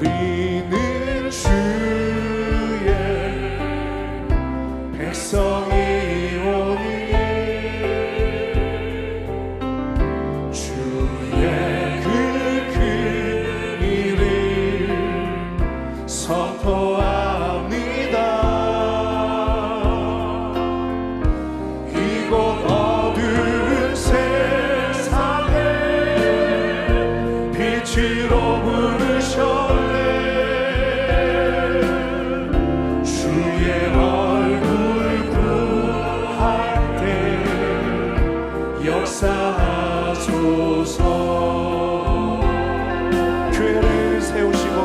우리는 주의 백성이오니 주의 그 큰 일을 선포합니다. 이곳 어두운 세상에 빛으로 부르셨네. 주의 얼굴 구할 때 역사하소서. 교회를 세우시고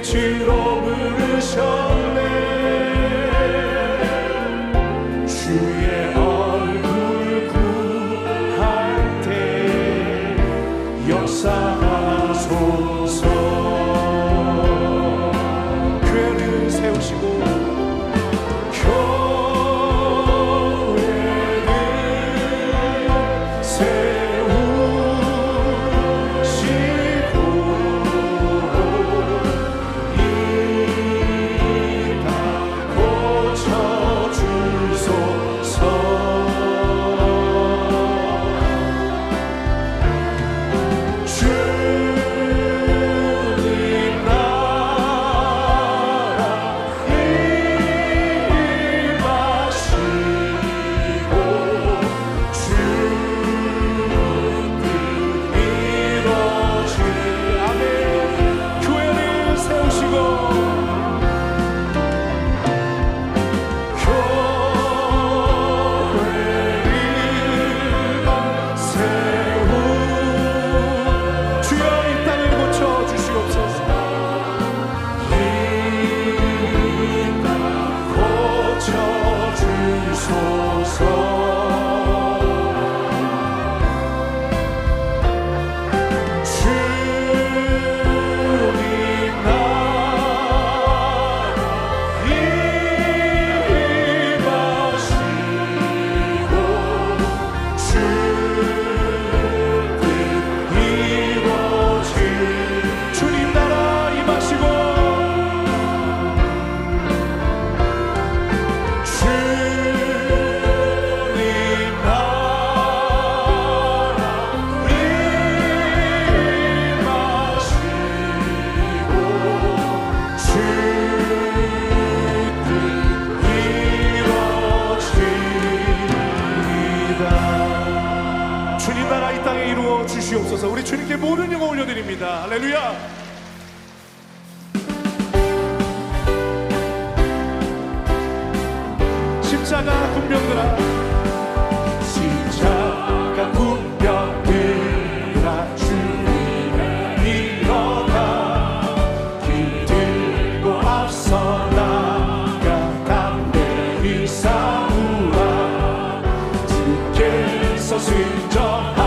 빛으로 부르셨네. 주의 얼굴 구할 때 역사하소서. 교회를 세우시고 주시옵소서. 우리 주님께 모든 영광 올려드립니다. 할렐루야. 십자가 군병들아, 십자가 군병들아, 주님을 일어나 길 들고 앞서 나가 담대히 싸우라. 주께서 순정하라.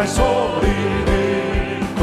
소리 듣고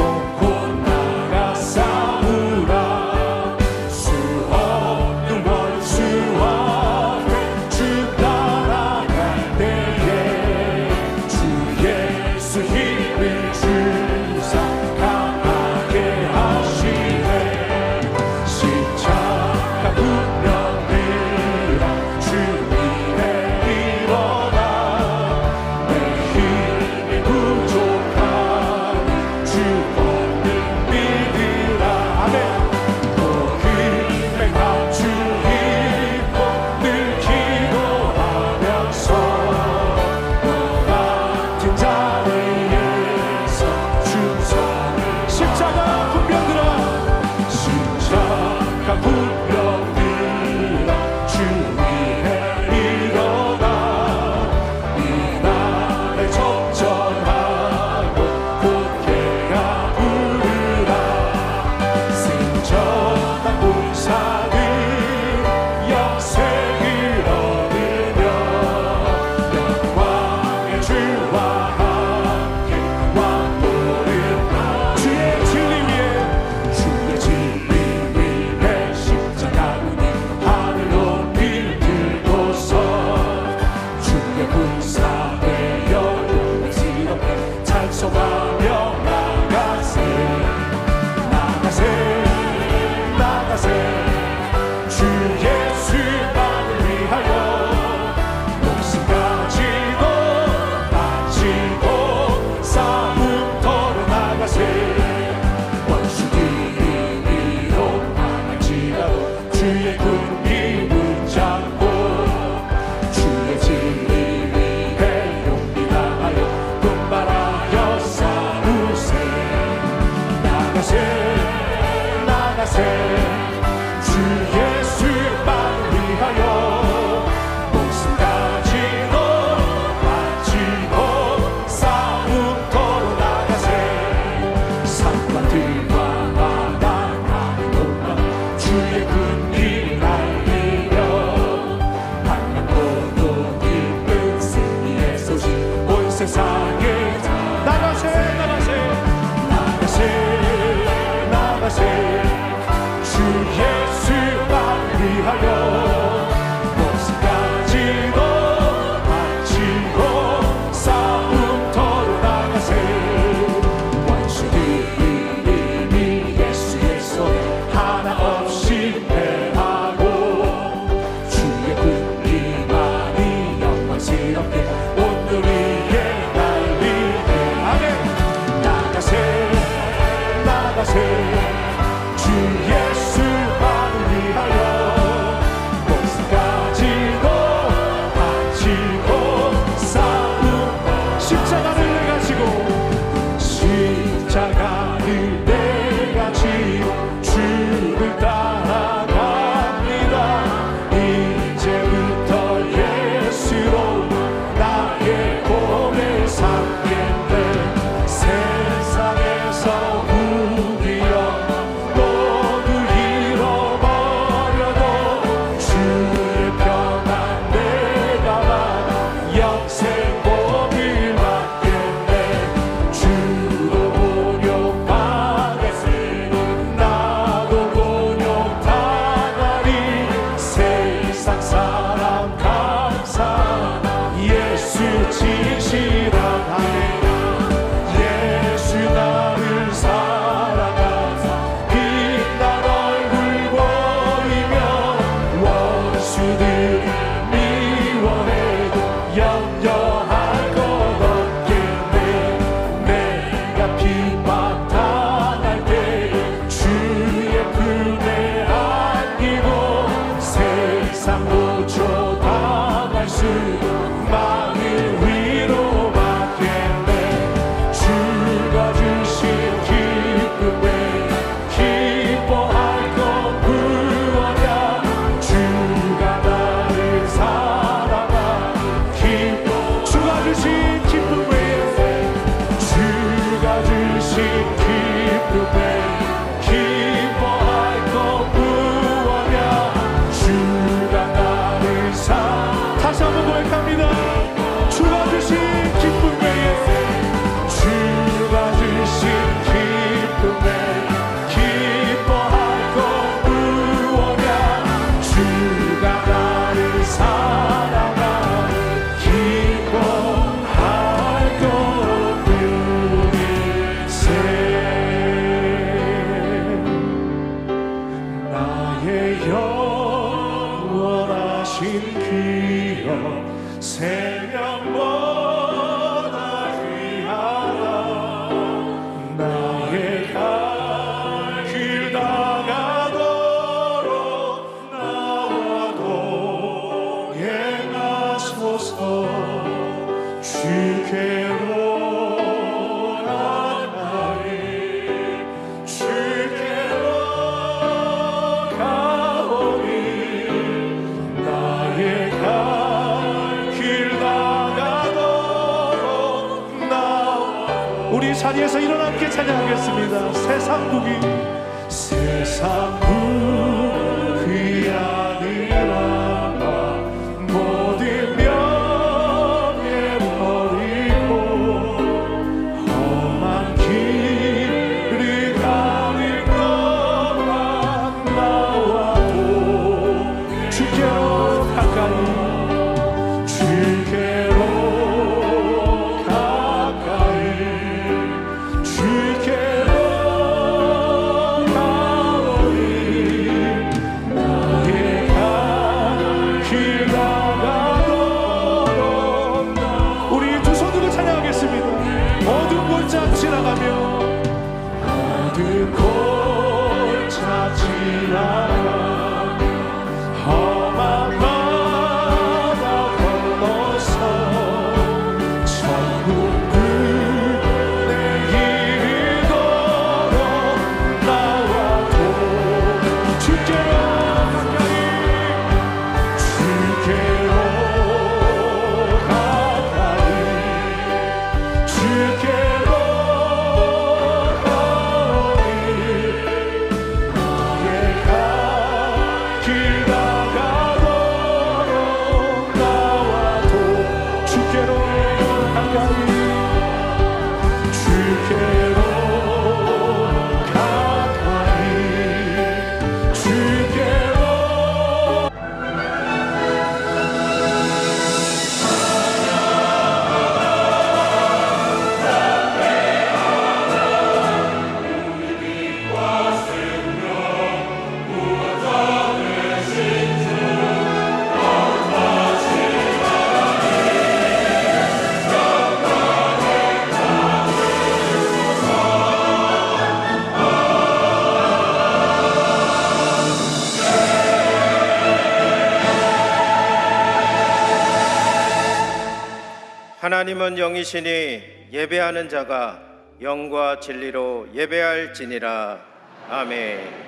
나의 영원하신 기억 생명보다 귀하다. 나의 갈 길 다가도록 나와 동행하소서. 주께로 나가리 주께로 가오리. 나의 갈 길 다가도록 나와. 우리 자리에서 일어나 함께 찬양하겠습니다. 세상 부귀 아니라 모든 명예 버리고 험한 길을 가는 것만 나와도 주께로 가까이 주께로 가까이 주께로 가오리. 나의 갈 길 다가도록. 우리 두 손 들고 찬양하겠습니다. 어두운 골짜 지나가며 어두운 골짜 지나가며 험한 바다 건너서 천국 그네 이르도록 나와도 주께로 가까이 주께로 가까이 주께로 가오리. 나의 갈 길 다가도록 나와도 주께로 가까이 주께로 가까이 주께로. 하나님은 영이시니 예배하는 자가 영과 진리로 예배할지니라. 아멘.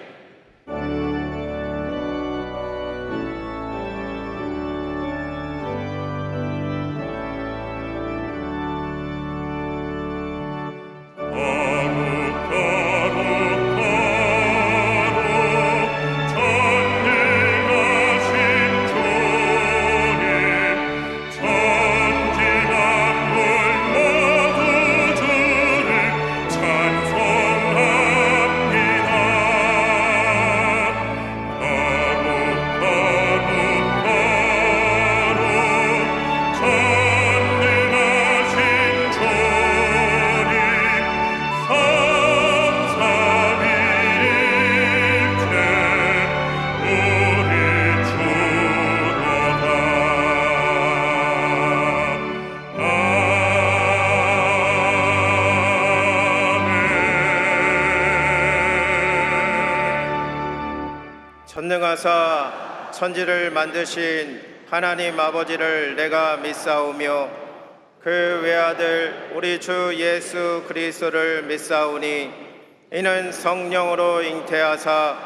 전능하사 천지를 만드신 하나님 아버지를 내가 믿사오며 그 외아들 우리 주 예수 그리스도를 믿사오니 이는 성령으로 잉태하사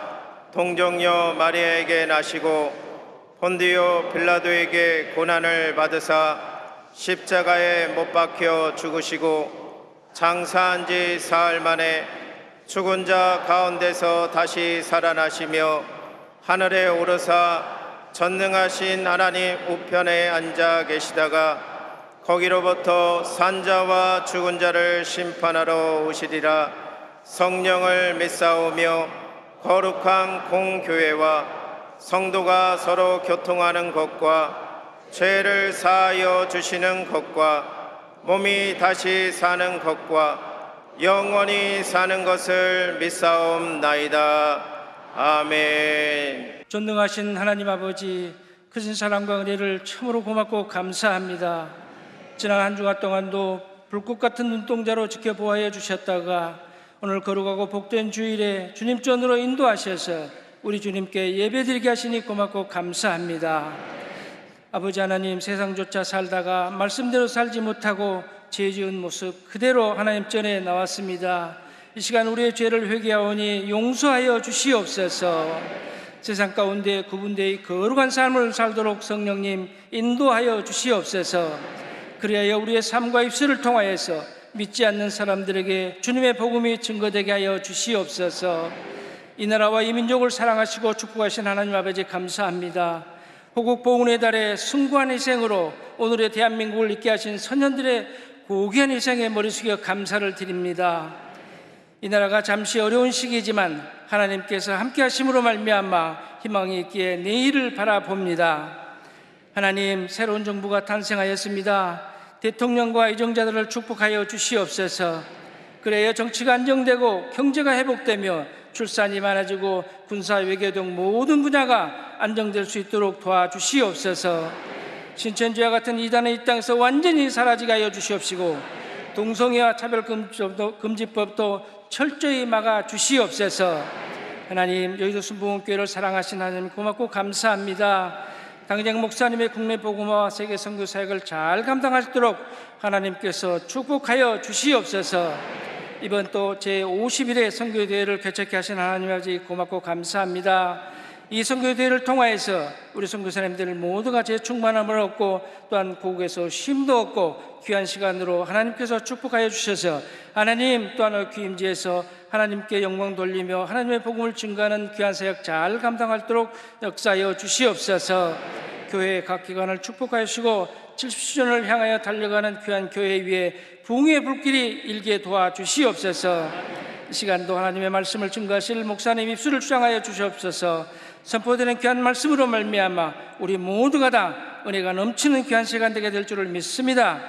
동정녀 마리아에게 나시고 본디오 빌라도에게 고난을 받으사 십자가에 못 박혀 죽으시고 장사한 지 사흘 만에 죽은 자 가운데서 다시 살아나시며 하늘에 오르사 전능하신 하나님 우편에 앉아 계시다가 거기로부터 산자와 죽은 자를 심판하러 오시리라. 성령을 믿사오며 거룩한 공교회와 성도가 서로 교통하는 것과 죄를 사하여 주시는 것과 몸이 다시 사는 것과 영원히 사는 것을 믿사옵나이다. 아멘. 전능하신 하나님 아버지, 크신 사랑과 은혜를 참으로 고맙고 감사합니다. 지난 한 주간 동안도 불꽃 같은 눈동자로 지켜보아해 주셨다가 오늘 거룩하고 복된 주일에 주님 전으로 인도하셔서 우리 주님께 예배드리게 하시니 고맙고 감사합니다. 아버지 하나님, 세상조차 살다가 말씀대로 살지 못하고 죄 지은 모습 그대로 하나님 전에 나왔습니다. 이 시간 우리의 죄를 회개하오니 용서하여 주시옵소서. 세상 가운데 구분되어 거룩한 삶을 살도록 성령님 인도하여 주시옵소서. 그리하여 우리의 삶과 입술을 통하여서 믿지 않는 사람들에게 주님의 복음이 증거되게 하여 주시옵소서. 이 나라와 이 민족을 사랑하시고 축복하신 하나님 아버지 감사합니다. 호국 보훈의 달에 숭고한 희생으로 오늘의 대한민국을 있게 하신 선현들의 고귀한 희생에 머리 숙여 감사를 드립니다. 이 나라가 잠시 어려운 시기이지만 하나님께서 함께 하심으로 말미암아 희망이 있기에 내일을 바라봅니다. 하나님, 새로운 정부가 탄생하였습니다. 대통령과 이정자들을 축복하여 주시옵소서. 그래야 정치가 안정되고 경제가 회복되며 출산이 많아지고 군사 외교 등 모든 분야가 안정될 수 있도록 도와주시옵소서. 신천지와 같은 이단은 이 땅에서 완전히 사라지게 하여 주시옵시고 동성애와 차별금지법도 철저히 막아 주시옵소서. 하나님, 여의도 순복음교회를 사랑하신 하나님 고맙고 감사합니다. 당장 목사님의 국내 복음화와 세계 선교 사역을 잘 감당하시도록 하나님께서 축복하여 주시옵소서. 이번 또 제51회 선교대회를 개최케 하신 하나님 아버지 고맙고 감사합니다. 이 선교대회를 통하여서 우리 선교사님들 모두가 재충만함을 얻고 또한 고국에서 쉼도 얻고 귀한 시간으로 하나님께서 축복하여 주셔서 하나님 또한 귀임지에서 하나님께 영광 돌리며 하나님의 복음을 증거하는 귀한 사역 잘 감당하도록 역사하여 주시옵소서. 교회 각 기관을 축복하여 주시고 70주년을 향하여 달려가는 귀한 교회 위에 부흥의 불길이 일게 도와주시옵소서. 이 시간도 하나님의 말씀을 증거하실 목사님 입술을 주장하여 주시옵소서. 선포되는 귀한 말씀으로 말미암아 우리 모두가 다 은혜가 넘치는 귀한 시간 되게 될 줄을 믿습니다.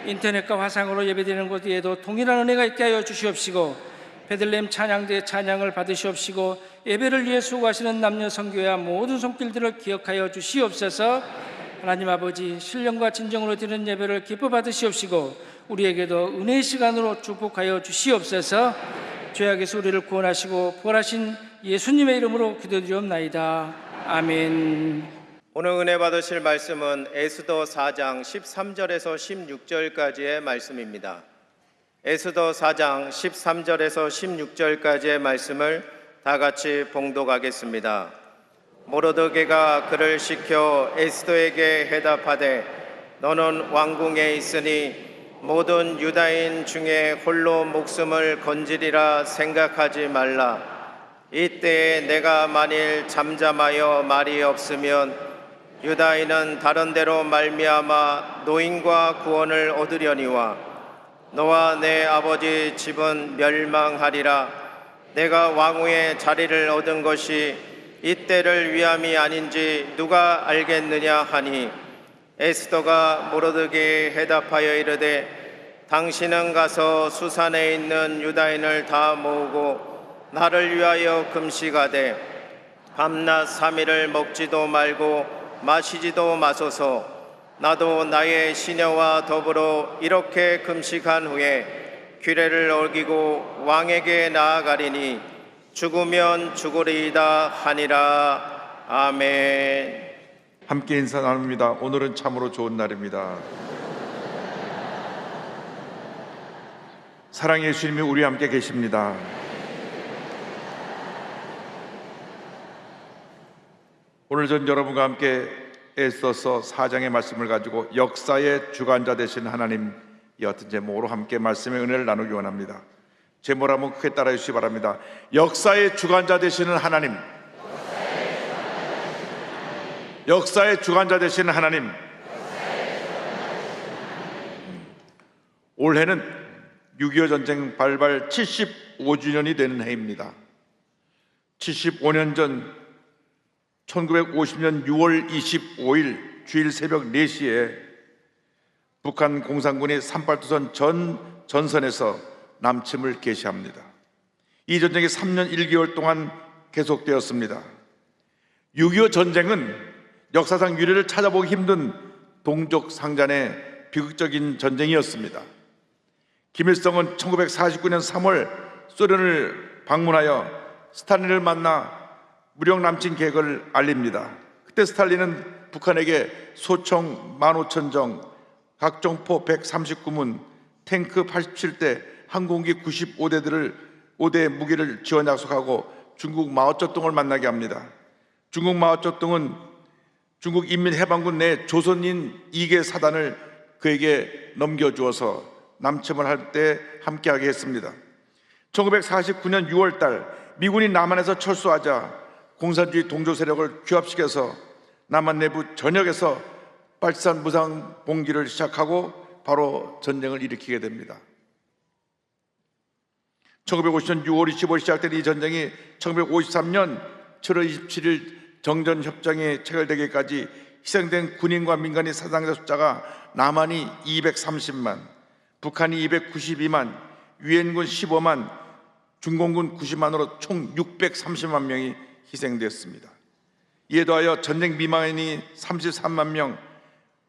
인터넷과 화상으로 예배드리는 곳 위에도 동일한 은혜가 있게 하여 주시옵시고 베들레헴 찬양대의 찬양을 받으시옵시고 예배를 위해 수고하시는 남녀 선교와 모든 손길들을 기억하여 주시옵소서. 하나님 아버지, 신령과 진정으로 드리는 예배를 기뻐 받으시옵시고 우리에게도 은혜의 시간으로 축복하여 주시옵소서. 죄악에서 우리를 구원하시고 부활하신 예수님의 이름으로 기도드리옵나이다. 아멘. 오늘 은혜 받으실 말씀은 에스더 4장 13절에서 16절까지의 말씀입니다. 에스더 4장 13절에서 16절까지의 말씀을 다 같이 봉독하겠습니다. 모르드게가 그를 시켜 에스더에게 해답하되 너는 왕궁에 있으니 모든 유다인 중에 홀로 목숨을 건지리라 생각하지 말라. 이때에 내가 만일 잠잠하여 말이 없으면 유다인은 다른 데로 말미암아 노임과 구원을 얻으려니와 너와 내 아버지 집은 멸망하리라. 내가 왕후의 자리를 얻은 것이 이때를 위함이 아닌지 누가 알겠느냐 하니 에스더가 모르드게에 해답하여 이르되 당신은 가서 수산에 있는 유다인을 다 모으고 나를 위하여 금식하되 밤낮 3일을 먹지도 말고 마시지도 마소서. 나도 나의 시녀와 더불어 이렇게 금식한 후에 규례를 어기고 왕에게 나아가리니 죽으면 죽으리이다 하니라. 아멘. 함께 인사 나눕니다. 오늘은 참으로 좋은 날입니다. 사랑의 예수님이 우리와 함께 계십니다. 오늘 전 여러분과 함께 에스더서 4장의 말씀을 가지고 역사의 주관자 되신 하나님 이 어떤 제목으로 함께 말씀의 은혜를 나누기 원합니다. 제목을 한번 크게 따라해 주시기 바랍니다. 역사의 주관자 되시는 하나님, 역사의 주관자 되시는 하나님. 올해는 6.25 전쟁 발발 75주년이 되는 해입니다. 75년 전 1950년 6월 25일 주일 새벽 4시에 북한 공산군이 38도선 전 전선에서 남침을 개시합니다. 이 전쟁이 3년 1개월 동안 계속되었습니다. 6.25 전쟁은 역사상 유례를 찾아보기 힘든 동족 상잔의 비극적인 전쟁이었습니다. 김일성은 1949년 3월 소련을 방문하여 스탈린을 만나 무력 남침 계획을 알립니다. 그때 스탈린은 북한에게 소총 15,000정, 각종포 139문, 탱크 87대, 항공기 95대 무기를 지원 약속하고 중국 마오쩌둥을 만나게 합니다. 중국 마오쩌둥은 중국 인민해방군 내 조선인 2개 사단을 그에게 넘겨주어서 남침을 할 때 함께하게 했습니다. 1949년 6월달 미군이 남한에서 철수하자 공산주의 동조 세력을 규합시켜서 남한 내부 전역에서 빨치산 무상 봉기를 시작하고 바로 전쟁을 일으키게 됩니다. 1950년 6월 25일 시작된 이 전쟁이 1953년 7월 27일 정전협정이 체결되기까지 희생된 군인과 민간인 사상자 숫자가 남한이 230만, 북한이 292만, 유엔군 15만, 중공군 90만으로 총 630만 명이 희생되었습니다. 이에 더하여 전쟁 미망인이 33만 명,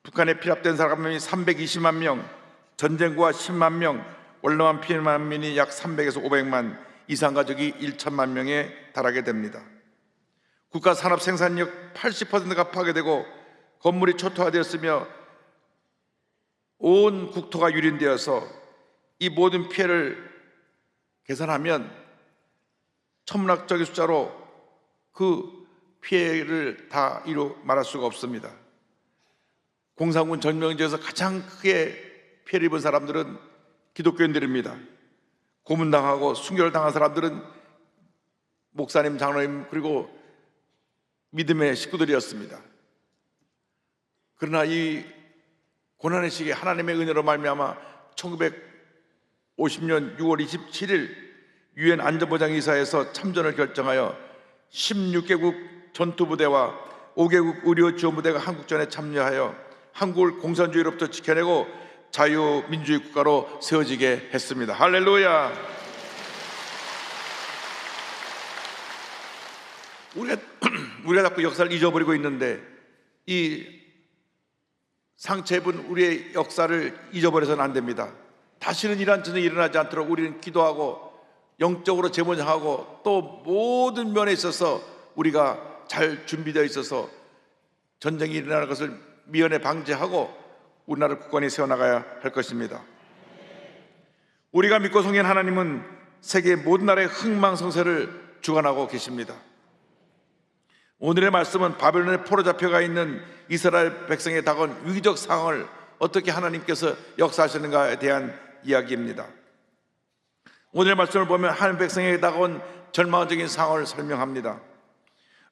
북한에 피랍된 사람이 320만 명, 전쟁과 10만 명, 월남한 피난민이 약 300에서 500만, 이산 가족이 1천만 명에 달하게 됩니다. 국가 산업 생산력 80%가 파괴되고 건물이 초토화되었으며 온 국토가 유린되어서 이 모든 피해를 계산하면 천문학적인 숫자로 그 피해를 다 이루 말할 수가 없습니다. 공산군 전명제에서 가장 크게 피해를 입은 사람들은 기독교인들입니다. 고문당하고 순교를 당한 사람들은 목사님, 장로님, 그리고 믿음의 식구들이었습니다. 그러나 이 고난의 시기에 하나님의 은혜로 말미암아 1950년 6월 27일 유엔 안전보장이사에서 참전을 결정하여 16개국 전투부대와 5개국 의료지원부대가 한국전에 참여하여 한국을 공산주의로부터 지켜내고 자유민주주의 국가로 세워지게 했습니다. 할렐루야. 우리가 자꾸 역사를 잊어버리고 있는데 이 상처 입은 우리의 역사를 잊어버려서는 안 됩니다. 다시는 이러한 전쟁이 일어나지 않도록 우리는 기도하고 영적으로 재mon하고 또 모든 면에 있어서 우리가 잘 준비되어 있어서 전쟁이 일어나는 것을 미연에 방지하고 우리나라를 굳건히 세워나가야 할 것입니다. 우리가 믿고 섬기는 하나님은 세계 모든 나라의 흥망성쇠를 주관하고 계십니다. 오늘의 말씀은 바벨론에 포로 잡혀가 있는 이스라엘 백성에 다가온 위기적 상황을 어떻게 하나님께서 역사하시는가에 대한 이야기입니다. 오늘의 말씀을 보면 하나님 백성에게 다가온 절망적인 상황을 설명합니다.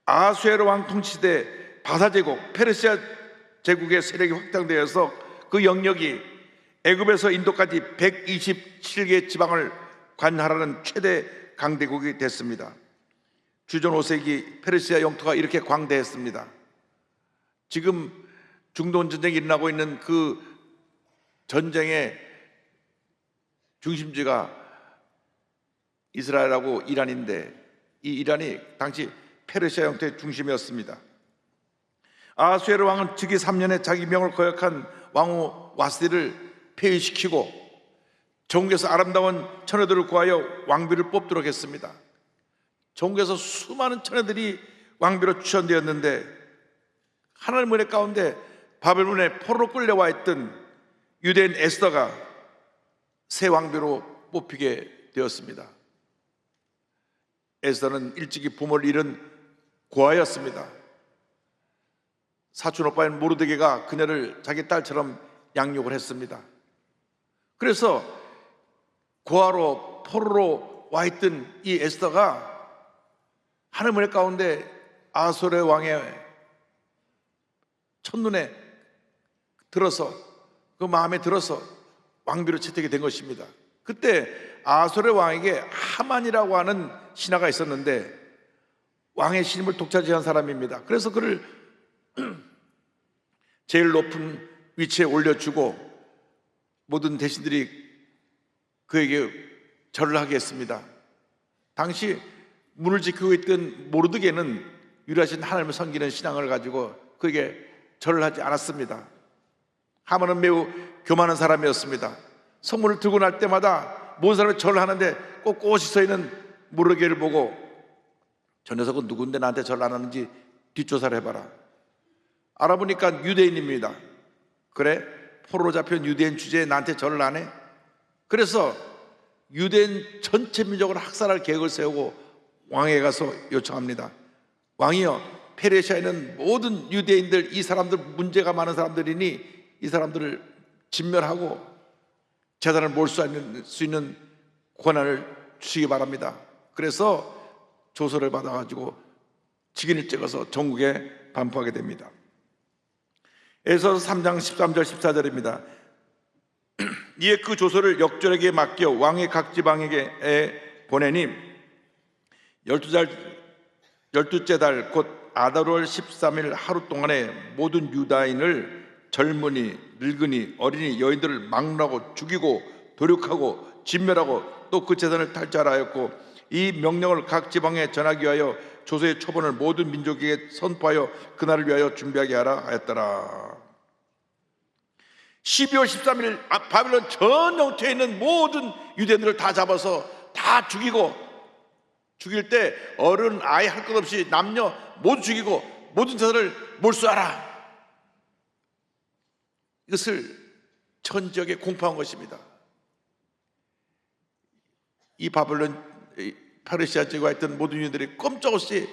아하수에로 왕 통치시대 바사제국, 페르시아 제국의 세력이 확장되어서 그 영역이 애굽에서 인도까지 127개 지방을 관할하는 최대 강대국이 됐습니다. 주전 5세기 페르시아 영토가 이렇게 광대했습니다. 지금 중동 전쟁이 일어나고 있는 그 전쟁의 중심지가 이스라엘하고 이란인데 이 이란이 당시 페르시아 영토의 중심이었습니다. 아하수에로 왕은 즉위 3년에 자기 명을 거역한 왕후 와스디를 폐위시키고 전국에서 아름다운 처녀들을 구하여 왕비를 뽑도록 했습니다. 전국에서 수많은 처녀들이 왕비로 추천되었는데 하나님의 은혜 가운데 바벨론에 포로로 끌려와 있던 유대인 에스더가 새 왕비로 뽑히게 되었습니다. 에스더는 일찍이 부모를 잃은 고아였습니다. 사촌 오빠인 모르드게가 그녀를 자기 딸처럼 양육을 했습니다. 그래서 고아로 포로로 와 있던 이 에스더가 하나님의 은혜 가운데 아하수에로 왕의 첫눈에 들어서 그 마음에 들어서 왕비로 채택이 된 것입니다. 그때 아하수에로 왕에게 하만이라고 하는 신하가 있었는데 왕의 신임을 독차지한 사람입니다. 그래서 그를 제일 높은 위치에 올려주고 모든 대신들이 그에게 절을 하게 했습니다. 당시 문을 지키고 있던 모르드게는 유일하신 하나님을 섬기는 신앙을 가지고 그에게 절을 하지 않았습니다. 하만은 매우 교만한 사람이었습니다. 성문을 들고 날 때마다 모든 사람이 절을 하는데 꼿꼿이 서 있는 모르게를 보고 저 녀석은 누군데 나한테 절 안 하는지 뒷조사를 해봐라. 알아보니까 유대인입니다. 그래? 포로로 잡힌 유대인 주제에 나한테 절을 안 해? 그래서 유대인 전체 민족을 학살할 계획을 세우고 왕에게 가서 요청합니다. 왕이여, 페르시아에는 모든 유대인들, 이 사람들 문제가 많은 사람들이니 이 사람들을 진멸하고 재단을 몰수할 수 있는 권한을 주시기 바랍니다. 그래서 조서를 받아가지고 직인을 찍어서 전국에 반포하게 됩니다. 에스더서 3장 13절 14절입니다. 이에 그 조서를 역졸에게 맡겨 왕의 각 지방에게 보내니 12째 달 곧 아달월 13일 하루 동안에 모든 유다인을 젊은이, 늙은이, 어린이, 여인들을 막론하고 죽이고 도륙하고 진멸하고 또 그 재산을 탈취하였고 이 명령을 각 지방에 전하기 위하여 조서의 초본을 모든 민족에게 선포하여 그날을 위하여 준비하게 하라 하였더라. 12월 13일 바빌론 전 영토에 있는 모든 유대인들을 다 잡아서 다 죽이고, 죽일 때 어른 아이 할 것 없이 남녀 모두 죽이고 모든 재산을 몰수하라. 이것을 전 지역에 공포한 것입니다. 이 바벨론 페르시아 제국에 있던 모든 유대인들이 꼼짝없이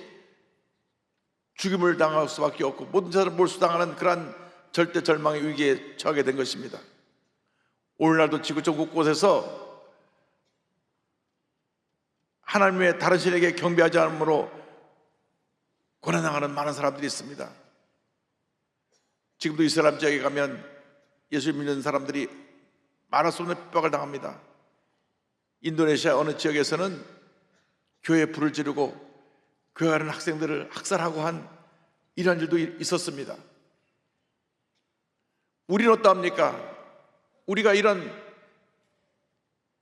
죽임을 당할 수밖에 없고 모든 재산을 몰수당하는 그러한 절대 절망의 위기에 처하게 된 것입니다. 오늘날도 지구촌 곳곳에서 하나님 외에 다른 신에게 경배하지 않으므로 고난당하는 많은 사람들이 있습니다. 지금도 이슬람 지역에 가면 예수 믿는 사람들이 말할 수 없는 핍박을 당합니다. 인도네시아 어느 지역에서는 교회에 불을 지르고 교회 가는 학생들을 학살하고 한 이런 일도 있었습니다. 우리는 어떠합니까? 우리가 이런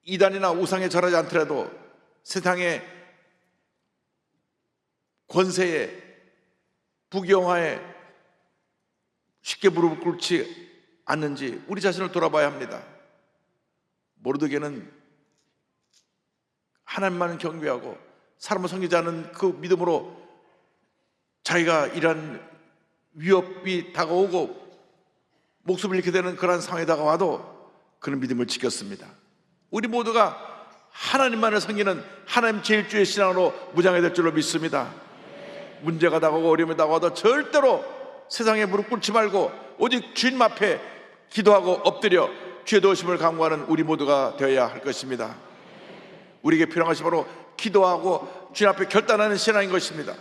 이단이나 우상에 절하지 않더라도 세상의 권세에 부귀영화에 쉽게 무릎을 꿇지 않는지 우리 자신을 돌아봐야 합니다. 모르드게는 하나님만을 경배하고 사람을 섬기지 않는 그 믿음으로 자기가 이런 위협이 다가오고 목숨을 잃게 되는 그런 상황에 다가와도 그런 믿음을 지켰습니다. 우리 모두가 하나님만을 섬기는 하나님 제일주의 신앙으로 무장해야 될 줄로 믿습니다. 문제가 다가오고 어려움이 다가와도 절대로 세상에 무릎 꿇지 말고 오직 주님 앞에 기도하고 엎드려 주의 도우심을 간구하는 우리 모두가 되어야 할 것입니다. 우리에게 필요한 것이 바로 기도하고 주님 앞에 결단하는 신앙인 것입니다.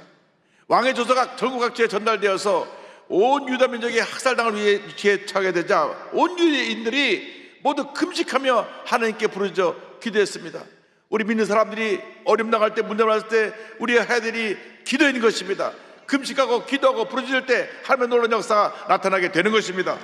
왕의 조서가 전국 각지에 전달되어서 온 유다 민족의 학살당을 위해 처하게 되자 온 유대인들이 모두 금식하며 하나님께 부르짖어 기도했습니다. 우리 믿는 사람들이 어려움 당할 때, 문제 많을 때 우리가 해야 될이 기도인 것입니다. 금식하고 기도하고 부르짖을 때 하나님의 놀라운 역사가 나타나게 되는 것입니다.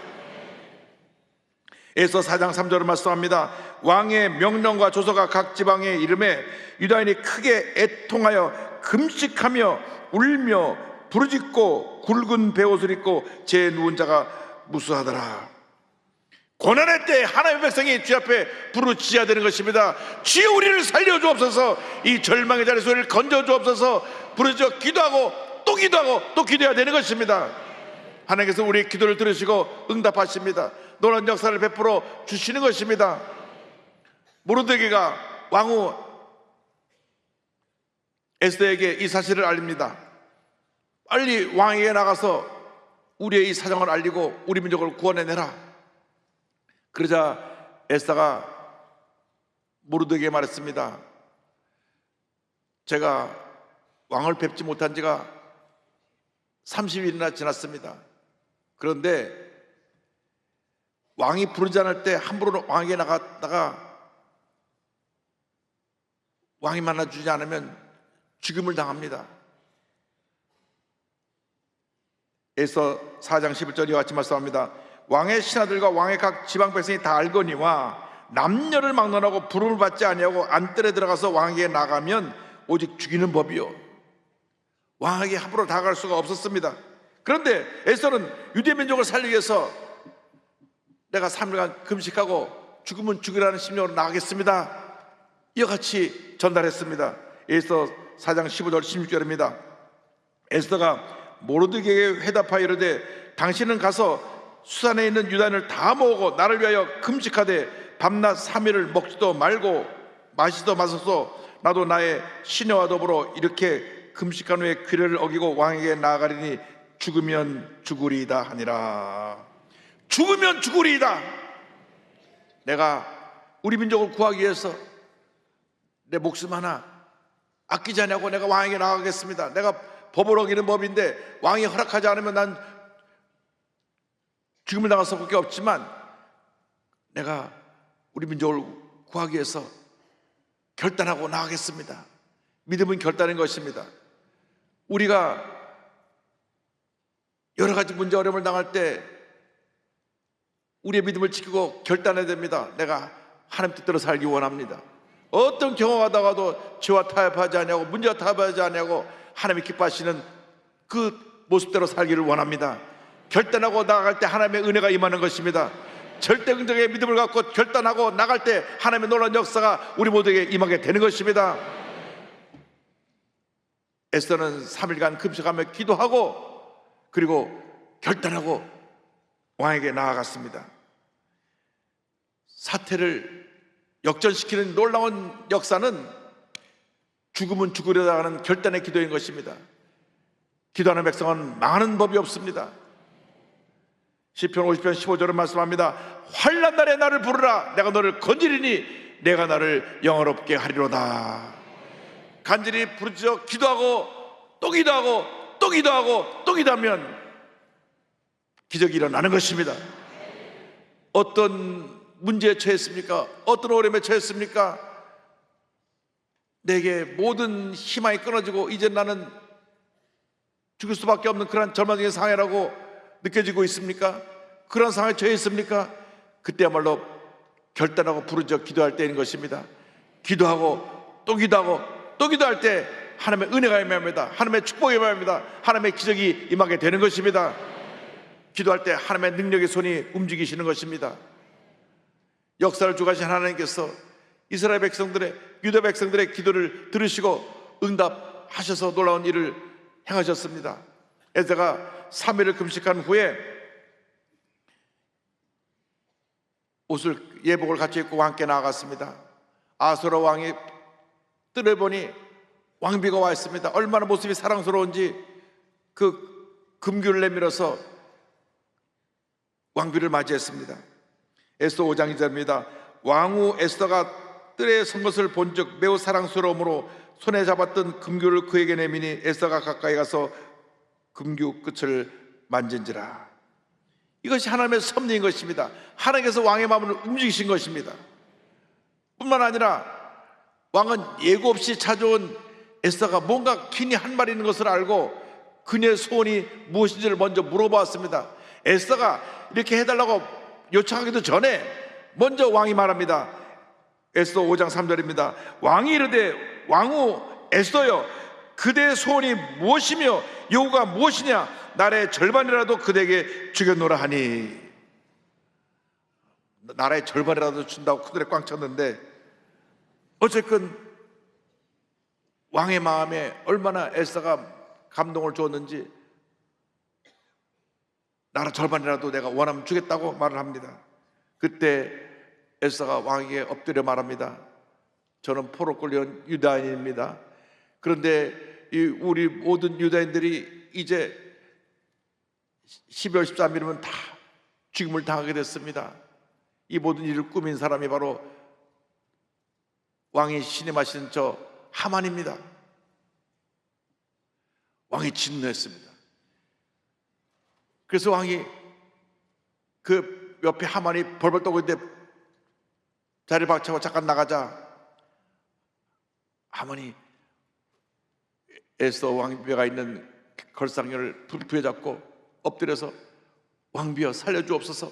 에스더 4장 3절을 말씀합니다. 왕의 명령과 조서가 각 지방에 이름에 유다인이 크게 애통하여 금식하며 울며 부르짖고 굵은 베옷을 입고 제 누운 자가 무수하더라. 고난의 때 하나님의 백성이 주 앞에 부르짖어야 되는 것입니다. 주여 우리를 살려주옵소서. 이 절망의 자리에서 우리를 건져주옵소서. 부르짖어 기도하고 또 기도하고 또 기도해야 되는 것입니다. 하나님께서 우리의 기도를 들으시고 응답하십니다. 놀라운 역사를 베풀어 주시는 것입니다. 모르드게가 왕후 에스더에게 이 사실을 알립니다. 빨리 왕에게 나가서 우리의 이 사정을 알리고 우리 민족을 구원해내라. 그러자 에스더가 모르드게에게 말했습니다. 제가 왕을 뵙지 못한 지가 30일이나 지났습니다. 그런데 왕이 부르지 않을 때 함부로 왕에게 나갔다가 왕이 만나주지 않으면 죽임을 당합니다. 에스더 4장 11절에 같이 말씀합니다. 왕의 신하들과 왕의 각 지방 백성이 다 알거니와 남녀를 막론하고 부름을 받지 아니하고 안뜰에 들어가서 왕에게 나가면 오직 죽이는 법이요 왕에게 함부로 다가갈 수가 없었습니다. 그런데 에스더는 유대 민족을 살리기 위해서 내가 3일간 금식하고 죽으면 죽으라는 심령으로 나가겠습니다, 이와 같이 전달했습니다. 에스더 4장 15절 16절입니다. 에스더가 모르드게에게 회답하여 이르되 당신은 가서 수산에 있는 유다인을 다 모으고 나를 위하여 금식하되 밤낮 3일을 먹지도 말고 마시도 마소서 나도 나의 시내와 더불어 이렇게 금식한 후에 규례를 어기고 왕에게 나아가리니 죽으면 죽으리이다 하니라. 죽으면 죽으리이다. 내가 우리 민족을 구하기 위해서 내 목숨 하나 아끼지 않냐고 내가 왕에게 나아가겠습니다. 내가 법을 어기는 법인데 왕이 허락하지 않으면 난 죽음을 당할 수밖에 없지만 내가 우리 민족을 구하기 위해서 결단하고 나가겠습니다. 믿음은 결단인 것입니다. 우리가 여러 가지 문제 어려움을 당할 때 우리의 믿음을 지키고 결단해야 됩니다. 내가 하나님 뜻대로 살기 원합니다. 어떤 경험하다가도 죄와 타협하지 않냐고 문제와 타협하지 않냐고 하나님이 기뻐하시는 그 모습대로 살기를 원합니다. 결단하고 나아갈 때 하나님의 은혜가 임하는 것입니다. 절대 긍정의 믿음을 갖고 결단하고 나갈 때 하나님의 놀라운 역사가 우리 모두에게 임하게 되는 것입니다. 에스더는 3일간 금식하며 기도하고 그리고 결단하고 왕에게 나아갔습니다. 사태를 역전시키는 놀라운 역사는 죽으면 죽으려다 하는 결단의 기도인 것입니다. 기도하는 백성은 망하는 법이 없습니다. 시편 50편 15절은 말씀합니다. 환난 날에 나를 부르라. 내가 너를 건지리니 내가 나를 영화롭게 하리로다. 간절히 부르짖어 기도하고 또 기도하고 또 기도하고 또 기도하면 기적이 일어나는 것입니다. 어떤 문제에 처했습니까? 어떤 어려움에 처했습니까? 내게 모든 희망이 끊어지고 이제 나는 죽을 수밖에 없는 그런 절망적인 상황이라고 느껴지고 있습니까? 그런 상황에 처해 있습니까? 그때야말로 결단하고 부르짖어 기도할 때인 것입니다. 기도하고 또 기도하고 또 기도할 때 하나님의 은혜가 임합니다. 하나님의 축복이 임합니다. 하나님의 기적이 임하게 되는 것입니다. 기도할 때 하나님의 능력의 손이 움직이시는 것입니다. 역사를 주관하신 하나님께서 이스라엘 백성들의 유다 백성들의 기도를 들으시고 응답하셔서 놀라운 일을 행하셨습니다. 에스더가 3일을 금식한 후에 옷을 예복을 갖춰 입고 왕께 나아갔습니다. 아수라 왕이 뜰을 보니 왕비가 와 있습니다. 얼마나 모습이 사랑스러운지 그 금규를 내밀어서 왕비를 맞이했습니다. 에스더 5장 2절입니다. 왕후 에스더가 뜰에 선 것을 본즉 매우 사랑스러움으로 손에 잡았던 금규를 그에게 내미니 에스더가 가까이 가서 금규 끝을 만진지라. 이것이 하나님의 섭리인 것입니다. 하나님께서 왕의 마음을 움직이신 것입니다. 뿐만 아니라 왕은 예고 없이 찾아온 에스더가 뭔가 긴히 한 말이 있는 것을 알고 그녀의 소원이 무엇인지를 먼저 물어보았습니다. 에스더가 이렇게 해달라고 요청하기도 전에 먼저 왕이 말합니다. 에스더 5장 3절입니다. 왕이 이르되 왕후 에스더여 그대의 소원이 무엇이며 요구가 무엇이냐 나라의 절반이라도 그대에게 주겠노라 하니. 나라의 절반이라도 준다고 그들에 꽝 쳤는데 어쨌건 왕의 마음에 얼마나 에스더가 감동을 줬는지 나라 절반이라도 내가 원하면 주겠다고 말을 합니다. 그때 에스더가 왕에게 엎드려 말합니다. 저는 포로 끌려온 유다인입니다. 그런데 우리 모든 유다인들이 이제 12월 13일이면 다 죽음을 당하게 됐습니다. 이 모든 일을 꾸민 사람이 바로 왕이 신임하신 저 하만입니다. 왕이 진노했습니다. 그래서 왕이 그 옆에 하만이 벌벌 떠고 있는데 자리를 박차고 잠깐 나가자 하만이 에스더 왕비가 있는 걸상면을 부여잡고 엎드려서 왕비여 살려주옵소서,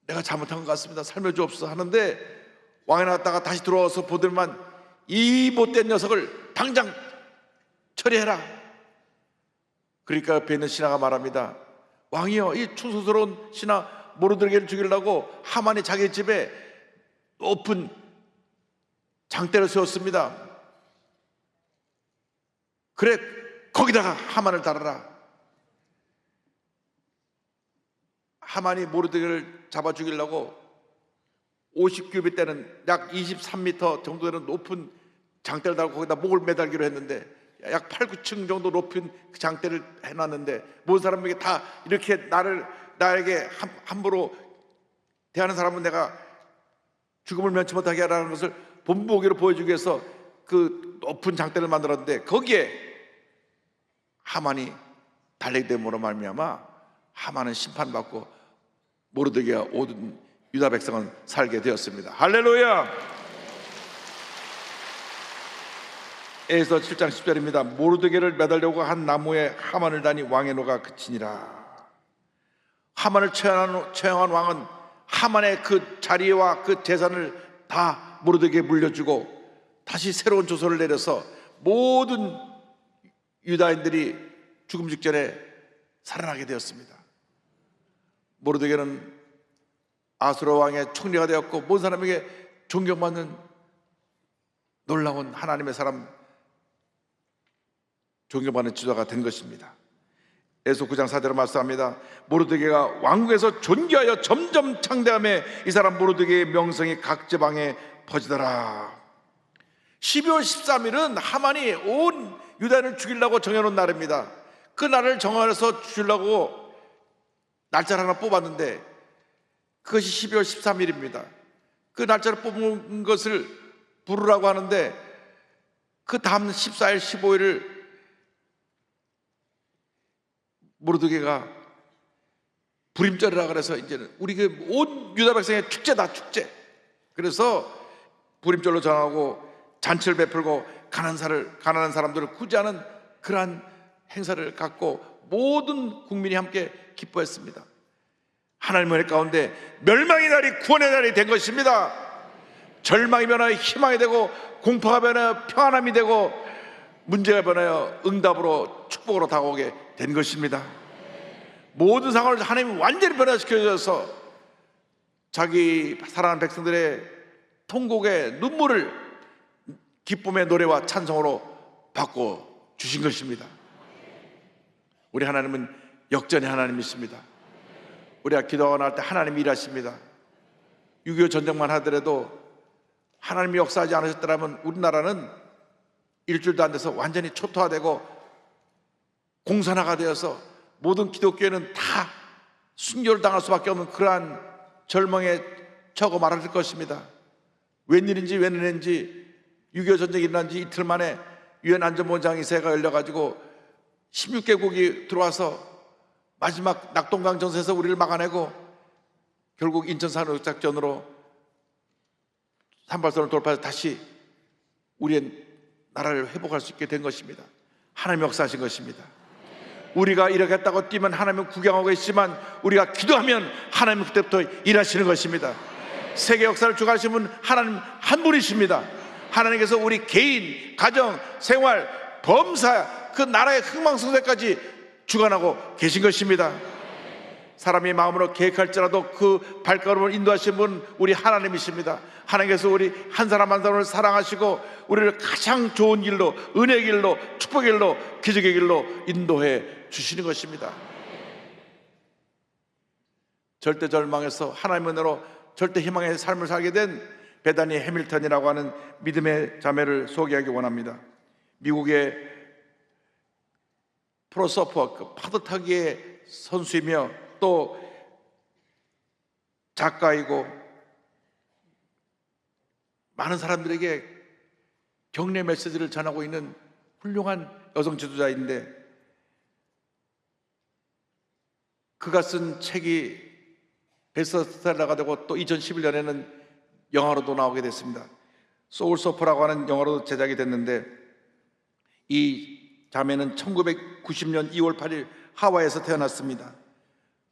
내가 잘못한 것 같습니다, 살려주옵소서 하는데 왕이 나갔다가 다시 들어와서 보더만 이 못된 녀석을 당장 처리해라. 그러니까 옆에 있는 신하가 말합니다. 왕이여, 이 충성스러운 신하 모르드게를 죽이려고 하만이 자기 집에 높은 장대를 세웠습니다. 그래, 거기다가 하만을 달아라. 하만이 모르드게를 잡아 죽이려고 50규빗 되는 약 23m 정도 되는 높은 장대를 달고 거기다 목을 매달기로 했는데, 약 8, 9층 정도 높은 그 장대를 해놨는데, 모든 사람에게 다 이렇게 나에게 함부로 대하는 사람은 내가 죽음을 면치 못하게 하라는 것을 본보기로 보여주기 위해서 그 높은 장대를 만들었는데, 거기에 하만이 달리게 됨으로 말미암아 하만은 심판받고 모르드게와 모든 유다 백성은 살게 되었습니다. 할렐루야. 에스더 7장 10절입니다. 모르드게를 매달려고 한 나무에 하만을 다니 왕의 노가 그치니라. 하만을 처형한 왕은 하만의 그 자리와 그 재산을 다 모르드게에 물려주고 다시 새로운 조서를 내려서 모든 유다인들이 죽음 직전에 살아나게 되었습니다. 모르드게는 아수르 왕의 총리가 되었고 모든 사람에게 존경받는 놀라운 하나님의 사람, 존경받는 지도자가 된 것입니다. 에스더 9장 4절로 말씀합니다. 모르드게가 왕국에서 존귀하여 점점 창대하며 이 사람 모르드게의 명성이 각 지방에 퍼지더라. 12월 13일은 하만이 온 유다인을 죽이려고 정해놓은 날입니다. 그 날을 정해서 죽이려고 날짜를 하나 뽑았는데 그것이 12월 13일입니다. 그 날짜를 뽑은 것을 부르라고 하는데 그 다음 14일, 15일을 모르드게가 부림절이라 그래서 이제는 우리 그 온 유다 백성의 축제다, 축제. 그래서 부림절로 정하고 잔치를 베풀고 가난한 사람들을 구제하는 그러한 행사를 갖고 모든 국민이 함께 기뻐했습니다. 하나님의 은혜 가운데 멸망의 날이 구원의 날이 된 것입니다. 절망이 변하여 희망이 되고 공포가 변하여 평안함이 되고 문제가 변하여 응답으로 축복으로 다가오게 된 것입니다. 모든 상황을 하나님이 완전히 변화시켜 주셔서 자기 사랑하는 백성들의 통곡의 눈물을 기쁨의 노래와 찬송으로 바꿔 주신 것입니다. 우리 하나님은 역전의 하나님이십니다. 우리가 기도하고 나올 때 하나님이 일하십니다. 6.25 전쟁만 하더라도 하나님이 역사하지 않으셨더라면 우리나라는 일주일도 안 돼서 완전히 초토화되고 공산화가 되어서 모든 기독교회는 다 순교를 당할 수밖에 없는 그러한 절망에 처고 말할 것입니다. 웬일인지 6.25 전쟁이 일어난 지 이틀 만에 유엔 안전보장 이사회가 열려가지고 16개국이 들어와서 마지막 낙동강 전선에서 우리를 막아내고 결국 인천 산업작전으로 산발선을 돌파해서 다시 우리의 나라를 회복할 수 있게 된 것입니다. 하나님이 역사하신 것입니다. 우리가 이렇게 했다고 뛰면 하나님은 구경하고 계시지만 우리가 기도하면 하나님은 그때부터 일하시는 것입니다. 세계 역사를 주관하시는 분 하나님 한 분이십니다. 하나님께서 우리 개인, 가정, 생활, 범사 그 나라의 흥망성쇠까지 주관하고 계신 것입니다. 사람이 마음으로 계획할지라도 그 발걸음을 인도하신 분 우리 하나님이십니다. 하나님께서 우리 한 사람 한 사람을 사랑하시고 우리를 가장 좋은 길로, 은혜의 길로, 축복의 길로, 기적의 길로 인도해 주시는 것입니다. 절대 절망에서 하나님의 은혜로 절대 희망의 삶을 살게 된 베다니 해밀턴이라고 하는 믿음의 자매를 소개하기 원합니다. 미국의 프로서퍼, 그 파도타기의 선수이며 또 작가이고 많은 사람들에게 격려 메시지를 전하고 있는 훌륭한 여성 지도자인데 그가 쓴 책이 베스트셀러가 되고 또 2011년에는 영화로도 나오게 됐습니다. 소울서퍼라고 하는 영화로도 제작이 됐는데 이 자매는 1990년 2월 8일 하와이에서 태어났습니다.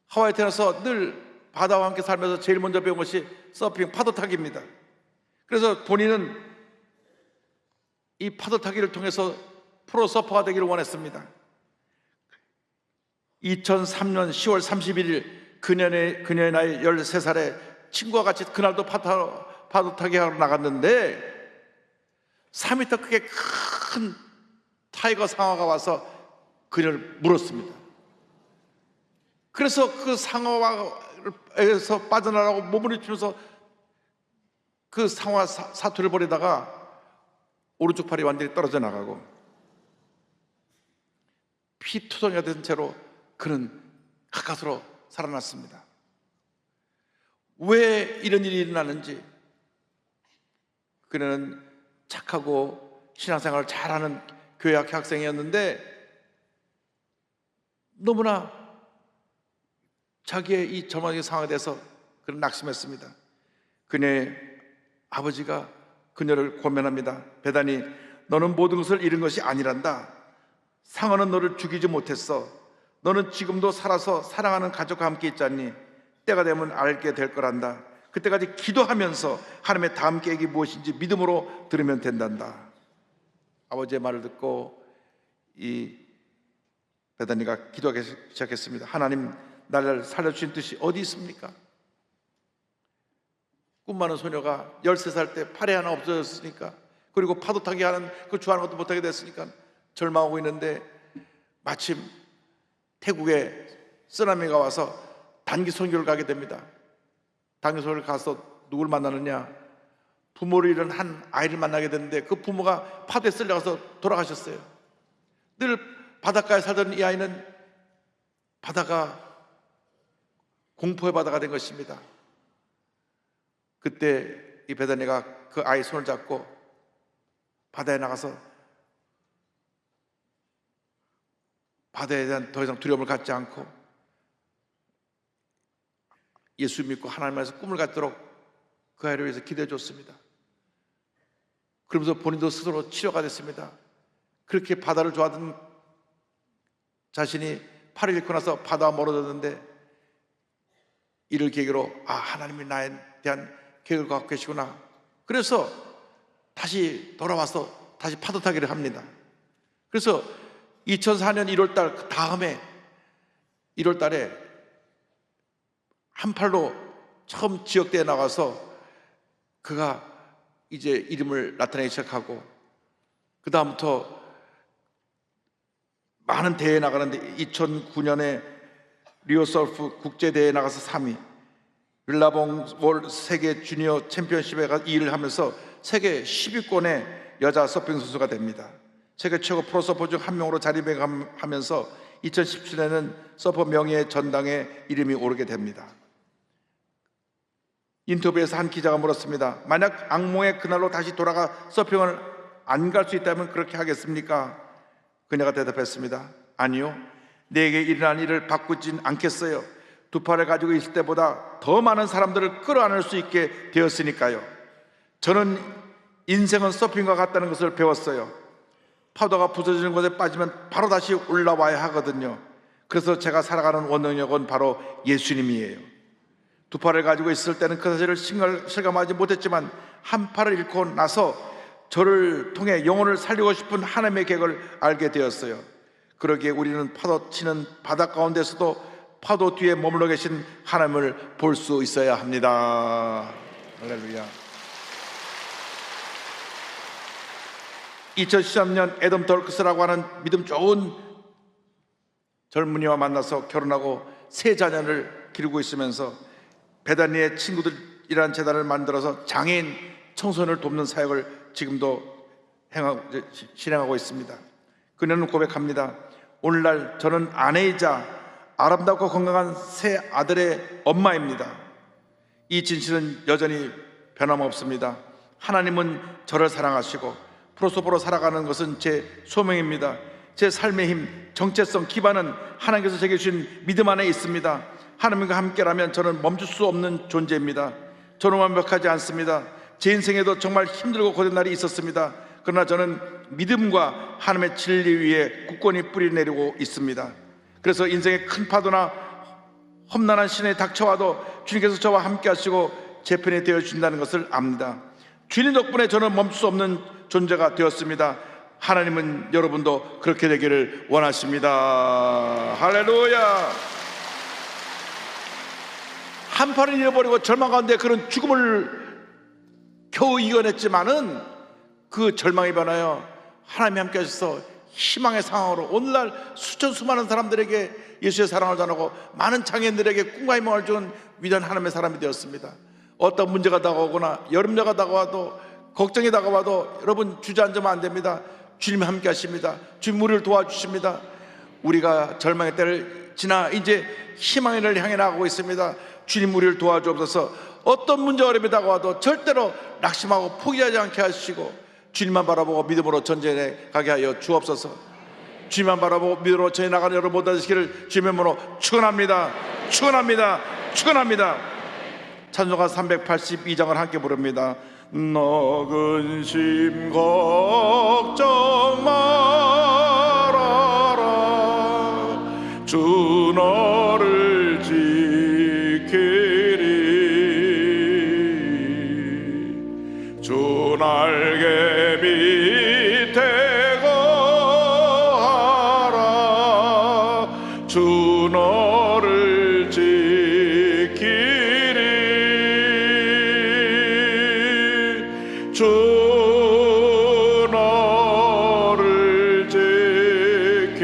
하와이에 태어나서 늘 바다와 함께 살면서 제일 먼저 배운 것이 서핑, 파도타기입니다. 그래서 본인은 이 파도타기를 통해서 프로서퍼가 되기를 원했습니다. 2003년 10월 31일 그녀의 나이 13살에 친구와 같이 그날도 파도 타기 하러 나갔는데 4m 크게 큰 타이거 상어가 와서 그녀를 물었습니다. 그래서 그 상어에서 빠져나가고 몸을 치면서 그 상어와 사투를 벌이다가 오른쪽 팔이 완전히 떨어져 나가고 피투성이가 된 채로 그는 가까스로 살아났습니다. 왜 이런 일이 일어나는지, 그는 착하고 신앙생활을 잘하는 교회학 학생이었는데 너무나 자기의 이 절망의 상황에 대해서 그는 낙심했습니다. 그녀의 아버지가 그녀를 권면합니다. 베다니, 너는 모든 것을 잃은 것이 아니란다. 상어는 너를 죽이지 못했어. 너는 지금도 살아서 사랑하는 가족과 함께 있잖니. 때가 되면 알게 될 거란다. 그때까지 기도하면서 하나님의 다음 계획이 무엇인지 믿음으로 들으면 된단다. 아버지의 말을 듣고 이 베다니가 기도하기 시작했습니다. 하나님, 나를 살려주신 뜻이 어디 있습니까? 꿈 많은 소녀가 13살 때 팔이 하나 없어졌으니까, 그리고 파도 타기 하는 그 좋아하는 것도 못하게 됐으니까 절망하고 있는데 마침 태국에 쓰나미가 와서 단기 선교를 가게 됩니다. 단기 선교를 가서 누굴 만나느냐? 부모를 잃은 한 아이를 만나게 됐는데 그 부모가 파도에 쓸려가서 돌아가셨어요. 늘 바닷가에 살던 이 아이는 바다가 공포의 바다가 된 것입니다. 그때 이 베다니가 그 아이 손을 잡고 바다에 나가서 바다에 대한 더 이상 두려움을 갖지 않고 예수 믿고 하나님 안에서 꿈을 갖도록 그 아이를 위해서 기도해 줬습니다. 그러면서 본인도 스스로 치료가 됐습니다. 그렇게 바다를 좋아하던 자신이 팔을 잃고 나서 바다와 멀어졌는데 이를 계기로 하나님이 나에 대한 계획을 갖고 계시구나. 그래서 다시 돌아와서 다시 파도 타기를 합니다. 그래서 2004년 1월달 그 다음에 1월달에 한 팔로 처음 지역대에 나가서 그가 이제 이름을 나타내기 시작하고 그 다음부터 많은 대회에 나가는데 2009년에 리오설프 국제대회에 나가서 3위, 빌라봉 월 세계 주니어 챔피언십에 2위를 하면서 세계 10위권의 여자 서핑 선수가 됩니다. 세계 최고 프로 서퍼 중 한 명으로 자리매김하면서 2017년에는 서퍼 명예의 전당에 이름이 오르게 됩니다. 인터뷰에서 한 기자가 물었습니다. 만약 악몽의 그날로 다시 돌아가 서핑을 안 갈 수 있다면 그렇게 하겠습니까? 그녀가 대답했습니다. 아니요, 내게 일어난 일을 바꾸진 않겠어요. 두 팔을 가지고 있을 때보다 더 많은 사람들을 끌어안을 수 있게 되었으니까요. 저는 인생은 서핑과 같다는 것을 배웠어요. 파도가 부서지는 곳에 빠지면 바로 다시 올라와야 하거든요. 그래서 제가 살아가는 원동력은 바로 예수님이에요. 두 팔을 가지고 있을 때는 그 사실을 실감하지 못했지만 한 팔을 잃고 나서 저를 통해 영혼을 살리고 싶은 하나님의 계획을 알게 되었어요. 그러기에 우리는 파도 치는 바다 가운데서도 파도 뒤에 머물러 계신 하나님을 볼 수 있어야 합니다. 할렐루야. 2013년 애덤 덜크스라고 하는 믿음 좋은 젊은이와 만나서 결혼하고 세 자녀를 기르고 있으면서 베다니의 친구들이라는 재단을 만들어서 장애인 청소년을 돕는 사역을 지금도 실행하고 있습니다. 그녀는 고백합니다. 오늘날 저는 아내이자 아름답고 건강한 세 아들의 엄마입니다. 이 진실은 여전히 변함없습니다. 하나님은 저를 사랑하시고 프로서퍼로 살아가는 것은 제 소명입니다. 제 삶의 힘, 정체성, 기반은 하나님께서 제게 주신 믿음 안에 있습니다. 하나님과 함께라면 저는 멈출 수 없는 존재입니다. 저는 완벽하지 않습니다. 제 인생에도 정말 힘들고 고된 날이 있었습니다. 그러나 저는 믿음과 하나님의 진리 위에 굳건히 뿌리 내리고 있습니다. 그래서 인생의 큰 파도나 험난한 시련에 닥쳐와도 주님께서 저와 함께 하시고 제 편이 되어주신다는 것을 압니다. 주님 덕분에 저는 멈출 수 없는 존재가 되었습니다. 하나님은 여러분도 그렇게 되기를 원하십니다. 할렐루야. 한 팔을 잃어버리고 절망 가운데 그런 죽음을 겨우 이겨냈지만은 그 절망이 변하여 하나님이 함께 하셔서 희망의 상황으로 오늘날 수천 수많은 사람들에게 예수의 사랑을 전하고 많은 장애인들에게 꿈과 희망을 준 위대한 하나님의 사람이 되었습니다. 어떤 문제가 다가오거나 여름야가 다가와도 걱정이 다가와도 여러분 주저앉으면 안 됩니다. 주님이 함께 하십니다. 주님 우리를 도와주십니다. 우리가 절망의 때를 지나 이제 희망의 날을 향해 나가고 있습니다. 주님 우리를 도와주옵소서. 어떤 문제 어려움이 다가와도 절대로 낙심하고 포기하지 않게 하시고 주님만 바라보고 믿음으로 전진해 가게 하여 주옵소서. 주님만 바라보고 믿음으로 전진해 나가는 여러분 모두 되시기를 주님의 이름으로 축원합니다. 축원합니다. 축원합니다. 찬송가 382장을 함께 부릅니다. 너 근심 걱정 말아라. 주 너를 지키리. 주 날개 밑에 거하라. 주 너를 지키리. 주 너를 지키리.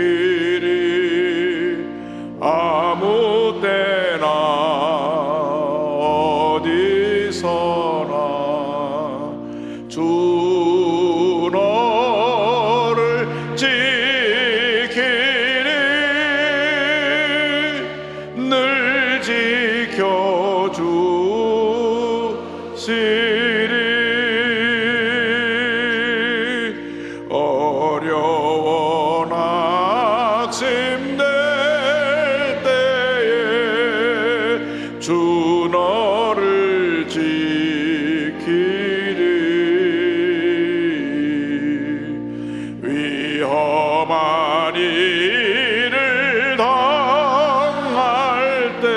아무 때나 어디서나 주 너를 지키리. 늘 지켜주시리. 어려워 낙심될 때에 주 너를 지키리. 위험한 일을 당할 때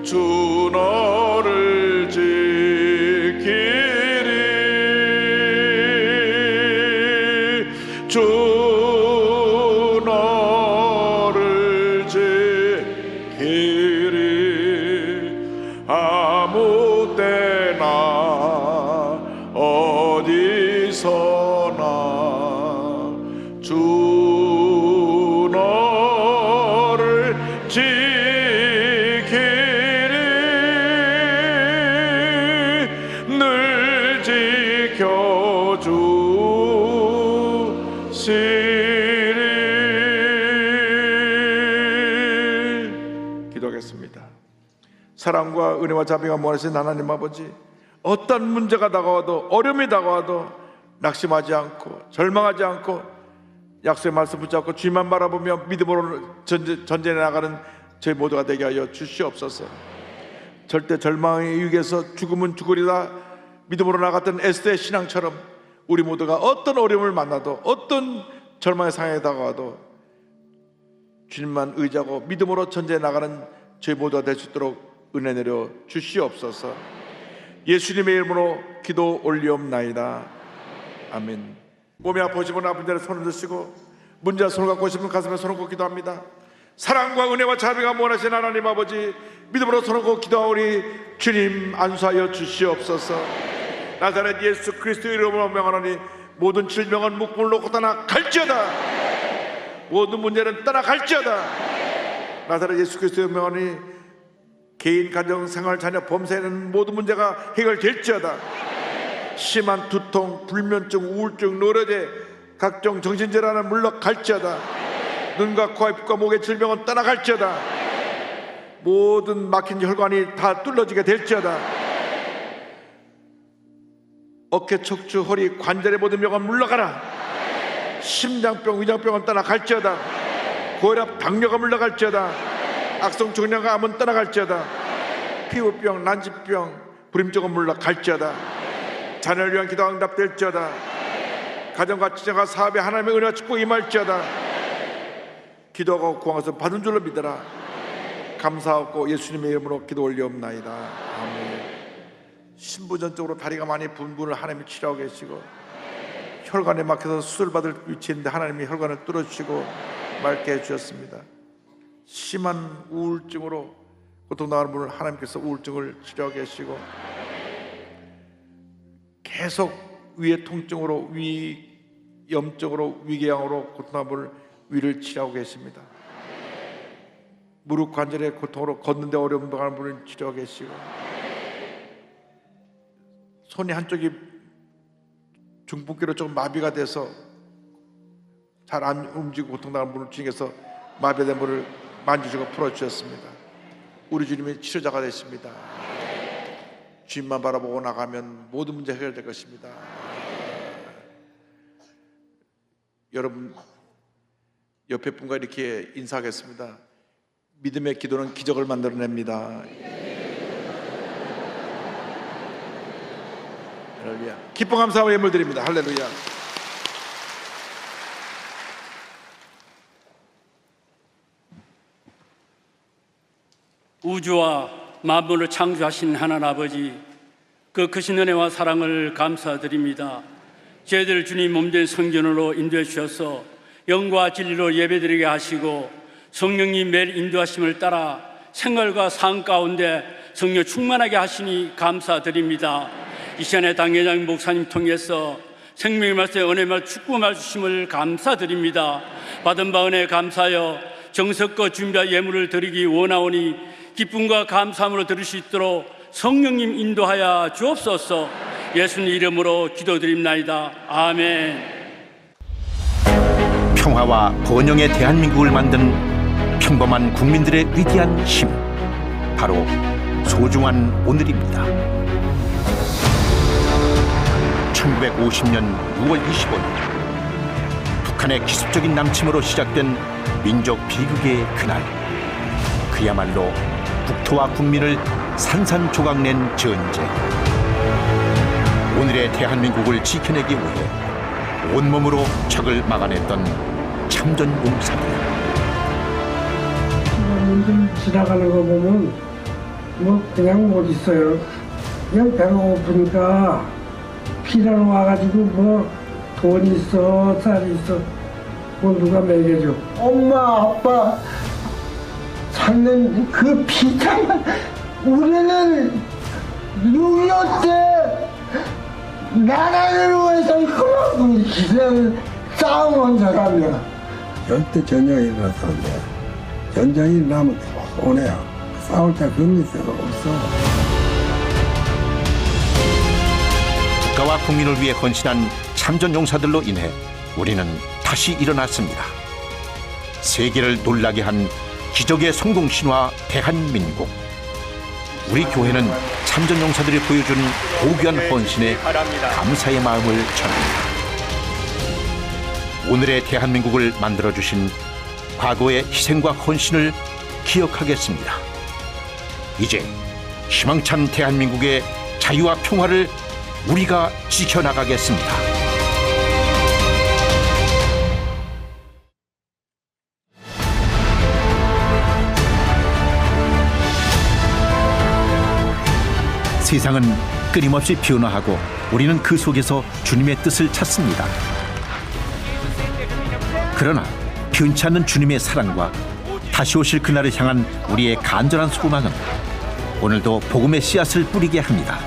주 너를 지키리. 주 너를 지키리. 아무 때나 어디서나 주 너를 지키리. 늘 지켜주시리. 기도하겠습니다. 사랑과 은혜와 자비가 무한하신 하나님 아버지, 어떤 문제가 다가와도 어려움이 다가와도 낙심하지 않고 절망하지 않고 약속의 말씀 붙잡고 주님만 바라보며 믿음으로 전진해 나가는 저희 모두가 되게 하여 주시옵소서. 절대 절망의 위기에서 죽음은 죽으리라 믿음으로 나갔던 에스더의 신앙처럼 우리 모두가 어떤 어려움을 만나도 어떤 절망의 상황에 다가와도 주님만 의지하고 믿음으로 전진해 나가는 저희 모두가 될 수 있도록 은혜 내려 주시옵소서. 예수님의 이름으로 기도 올리옵나이다. 아멘. 몸이 아프시면 아픈 자를 손을 드시고 문제와 손을 갖고 싶은 가슴에 손을 꽂고 기도합니다. 사랑과 은혜와 자비가 무한하신 하나님 아버지, 믿음으로 손을 꽂고 기도하오니 주님 안수하여 주시옵소서. 나사렛 예수 그리스도의 이름으로 명하노니 모든 질병은 묶음을 놓고 떠나갈지어다. 모든 문제는 떠나갈지어다. 나사렛 예수 그리스도의 명하노니 개인, 가정, 생활, 자녀, 범사에는 모든 문제가 해결될지어다. 심한 두통, 불면증, 우울증, 노쇠제, 각종 정신질환은 물러갈지어다. 눈과 코와 입과 목의 질병은 떠나갈지어다. 모든 막힌 혈관이 다 뚫어지게 될지어다. 어깨, 척추, 허리, 관절의 모든 병은 물러가라. 심장병, 위장병은 떠나갈지어다. 고혈압, 당뇨가 물러갈지어다. 악성 종양과 암은 떠나갈지어다. 피부병, 난치병, 불임증은 물러갈지어다. 자녀를 위한 기도가 응답될지어다. 가정과 지정과 사업에 하나님의 은혜와 축복이 임할지어다. 기도하고 구한 것을 받은 줄로 믿어라. 감사하고 예수님의 이름으로 기도 올리옵나이다. 아멘. 신부전적으로 다리가 많이 분 분을 하나님이 치료하고 계시고 혈관에 막혀서 수술받을 위치인데 하나님이 혈관을 뚫어주시고 맑게 해주셨습니다. 심한 우울증으로 고통당하는 분을 하나님께서 우울증을 치료하고 계시고, 계속 위의 통증으로, 위염증으로, 위궤양으로 고통당하는 분을 위를 치료하고 계십니다. 무릎 관절의 고통으로 걷는데 어려움 당하는 분을 치료하고 계시고, 손이 한쪽이 중풍기로 좀 마비가 돼서 잘 안 움직이고 고통당하는 분을 주님께서 마비된 분을 만지시고 풀어주셨습니다. 우리 주님이 치료자가 되십니다. 주님만 바라보고 나가면 모든 문제 해결될 것입니다. 여러분 옆에 분과 이렇게 인사하겠습니다. 믿음의 기도는 기적을 만들어냅니다. 할렐루야. 기쁨 감사와 예물 드립니다. 할렐루야. 우주와 만물을 창조하신 하나님 아버지, 그 크신 은혜와 사랑을 감사드립니다. 저희들 주님 몸된 성전으로 인도해 주셔서 영과 진리로 예배드리게 하시고, 성령님 매일 인도하심을 따라 생활과 삶 가운데 성령 충만하게 하시니 감사드립니다. 이 시간에 당회장 목사님 통해서 생명의 말씀, 은혜의 말, 축복의 말 주심을 감사드립니다. 받은 바 은혜 감사하여 정성껏 준비한 예물을 드리기 원하오니 기쁨과 감사함으로 드릴 수 있도록 성령님 인도하여 주옵소서. 예수님 이름으로 기도드립나이다. 아멘. 평화와 번영의 대한민국을 만든 평범한 국민들의 위대한 힘, 바로 소중한 오늘입니다. 1950년 6월 25일 북한의 기습적인 남침으로 시작된 민족 비극의 그날, 그야말로 국토와 국민을 산산조각낸 전쟁. 오늘의 대한민국을 지켜내기 위해 온몸으로 적을 막아냈던 참전 용사들. 지나가는 거 보면 뭐 그냥 못 있어요. 그냥 배가 고프니까 피라로 와가지고 뭐 돈 있어, 쌀 있어, 뭐 누가 먹여줘. 엄마, 아빠 찾는 그 피장만. 우리는 6.25 때 나라를 위해서 그만큼 희생을 싸움한 사람이야. 절대 전쟁이 일어났었는데 전쟁이 일어나면 손해야. 싸울 때 그런 게 없어. 국가와 국민을 위해 헌신한 참전 용사들로 인해 우리는 다시 일어났습니다. 세계를 놀라게 한 기적의 성공 신화 대한민국. 우리 교회는 참전 용사들이 보여준 고귀한 헌신에 감사의 마음을 전합니다. 오늘의 대한민국을 만들어주신 과거의 희생과 헌신을 기억하겠습니다. 이제 희망찬 대한민국의 자유와 평화를 우리가 지켜나가겠습니다. 세상은 끊임없이 변화하고 우리는 그 속에서 주님의 뜻을 찾습니다. 그러나 변치 않는 주님의 사랑과 다시 오실 그날을 향한 우리의 간절한 소망은 오늘도 복음의 씨앗을 뿌리게 합니다.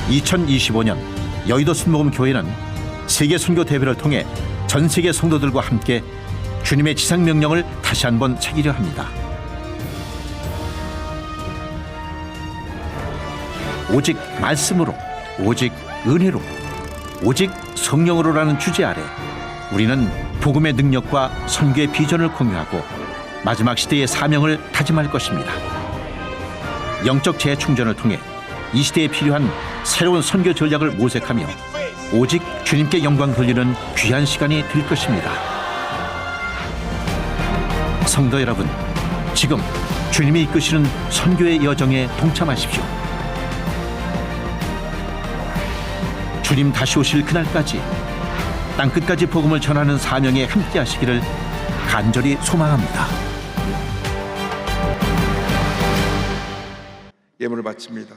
2025년 여의도 순복음교회는 세계 선교 대회를 통해 전 세계 성도들과 함께 주님의 지상명령을 다시 한번 새기려 합니다. 오직 말씀으로, 오직 은혜로, 오직 성령으로라는 주제 아래 우리는 복음의 능력과 선교의 비전을 공유하고 마지막 시대의 사명을 다짐할 것입니다. 영적 재충전을 통해 이 시대에 필요한 새로운 선교 전략을 모색하며 오직 주님께 영광 돌리는 귀한 시간이 될 것입니다. 성도 여러분, 지금 주님이 이끄시는 선교의 여정에 동참하십시오. 주님 다시 오실 그날까지 땅끝까지 복음을 전하는 사명에 함께 하시기를 간절히 소망합니다. 예물을 바칩니다.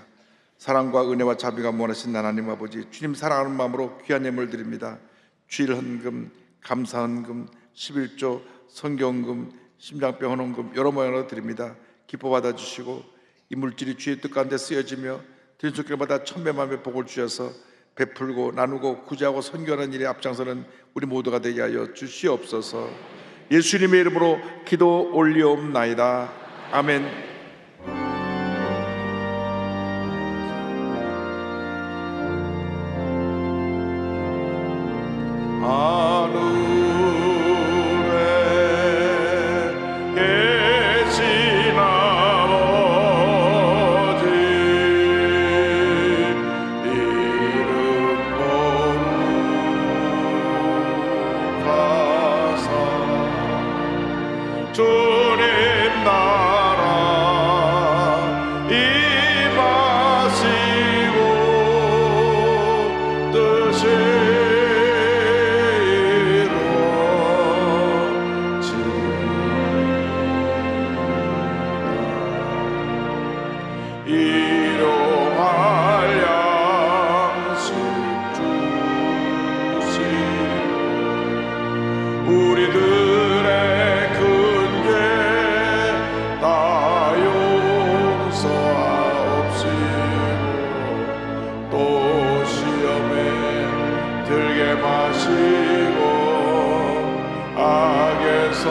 사랑과 은혜와 자비가 무한하신 하나님 아버지, 주님 사랑하는 마음으로 귀한 예물 드립니다. 주일 헌금, 감사 헌금, 11조, 성경금, 심장병 헌금 여러 모양으로 드립니다. 기뻐 받아주시고 이 물질이 주의 뜻 가운데 쓰여지며 드린 손길마다 천배만배 복을 주셔서 베풀고 나누고 구제하고 선교하는 일에 앞장서는 우리 모두가 되게 하여 주시옵소서. 예수님의 이름으로 기도 올리옵나이다. 아멘. 하늘에 계신 아버지 이름 거룩하사 주님 나라 임하시고 뜻이 일용할 양식 주시고 우리들의 큰 죄 다 용서하옵시고 또 시험에 들게 마시고 악에서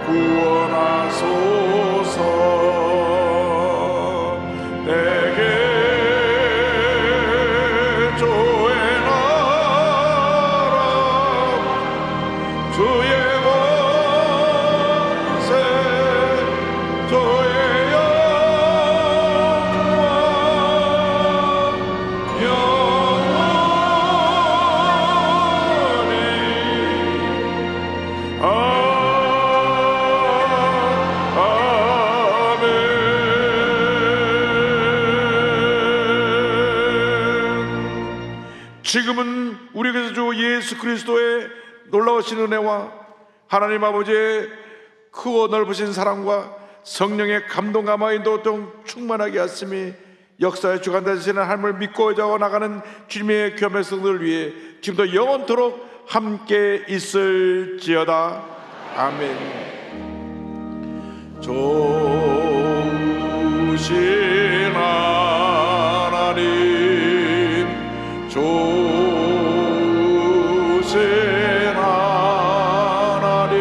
구원하소서. 내게 주의 나라 주의 권세 주의 영광 영원히 지금은 우리 주 예수 그리스도의 놀라우신 은혜와 하나님 아버지의 크고 넓으신 사랑과 성령의 감동과 마인도 좀 충만하게 하심이 역사의 주관자 되시는 하나님을 믿고 의지하고 나가는 주님의 귀한 백성들을 위해 지금도 영원토록 함께 있을지어다. 아멘. 좋으신 하나님 좋으신 하나님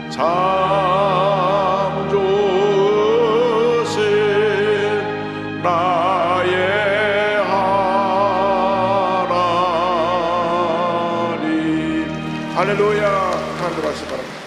참 좋으신 나의 하나님. 할렐루야. 하나님 하시 바랍니다.